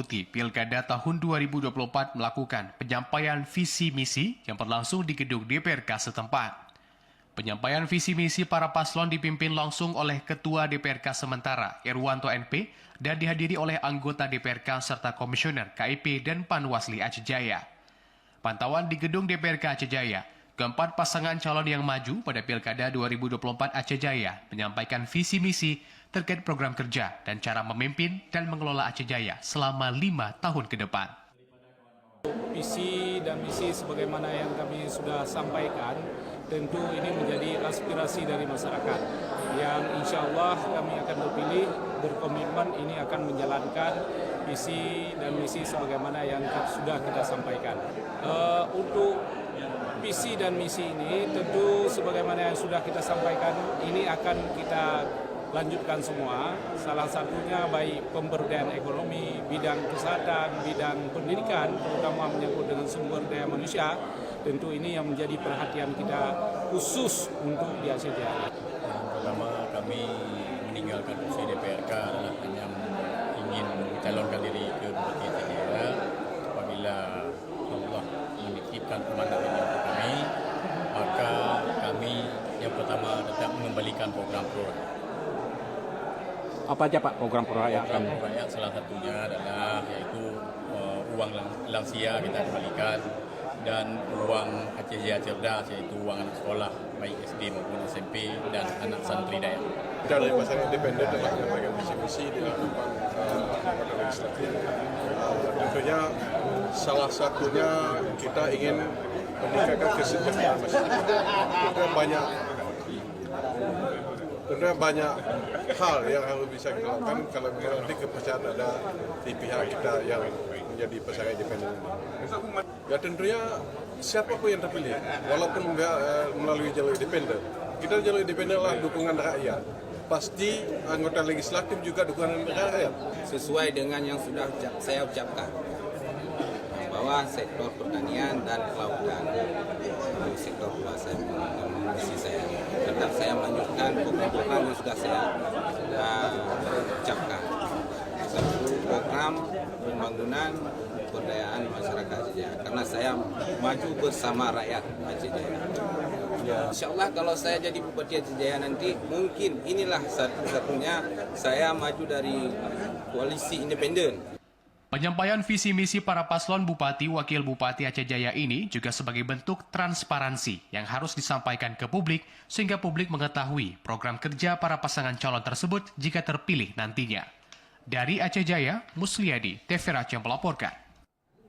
mengikuti Pilkada tahun 2024 melakukan penyampaian visi misi yang berlangsung di gedung DPRK setempat. Penyampaian visi misi para paslon dipimpin langsung oleh Ketua DPRK sementara Irwanto NP dan dihadiri oleh anggota DPRK serta Komisioner KIP dan Panwasli Aceh Jaya. Pantauan di gedung DPRK Aceh Jaya, keempat pasangan calon yang maju pada Pilkada 2024 Aceh Jaya menyampaikan visi misi terkait program kerja dan cara memimpin dan mengelola Aceh Jaya selama 5 tahun ke depan. Visi dan misi sebagaimana yang kami sudah sampaikan, tentu ini menjadi aspirasi dari masyarakat yang insya Allah kami akan terpilih, berkomitmen ini akan menjalankan visi dan misi sebagaimana yang sudah kita sampaikan. Untuk visi dan misi ini tentu sebagaimana yang sudah kita sampaikan ini akan kita lanjutkan semua, salah satunya baik pemberdayaan ekonomi, bidang kesehatan, bidang pendidikan, terutama menyangkut dengan sumber daya manusia, tentu ini yang menjadi perhatian kita khusus untuk di Aceh Jaya. Pertama, kami meninggalkan kursi DPRK adalah hanya ingin mencalonkan diri ke Bupati Aceh Jaya. Apabila Allah menitipkan kemenangan untuk kami, maka kami yang pertama tetap mengembalikan program Pro Rakyat. Apa aja Pak program Pro Rakyat? Program Pro Rakyat salah satunya adalah yaitu uang lansia kita kembalikan dan uang Aceh Jaya Cerdas, yaitu uang anak sekolah baik SD maupun SMP dan anak santri Dayak. Dari pasangan independen telah menyampaikan visi-misi di hadapan anggota legislatif. Tentunya salah satunya kita ingin meningkatkan kesejahteraan masyarakat. Tentunya banyak hal yang harus bisa kita lakukan kalau nanti kepercayaan ada di pihak kita yang menjadi pasangan independen. Ya tentunya siapapun yang terpilih, walaupun melalui jalur independen, kita jalur independen adalah dukungan rakyat. Pasti anggota legislatif juga dukungan rakyat. Sesuai dengan yang sudah saya ucapkan, bahwa sektor pertanian dan kelautan, sektor saya tetap saya melanjutkan program-program yang sudah saya ucapkan. Satu program pembangunan pemberdayaan masyarakat Aceh Jaya, karena saya maju bersama rakyat Aceh Jaya. Insya Allah kalau saya jadi Bupati Aceh Jaya nanti, mungkin inilah satu-satunya saya maju dari koalisi independen. Penyampaian visi misi para paslon Bupati Wakil Bupati Aceh Jaya ini juga sebagai bentuk transparansi yang harus disampaikan ke publik sehingga publik mengetahui program kerja para pasangan calon tersebut jika terpilih nantinya. Dari Aceh Jaya, Musliadi, TV Aceh melaporkan.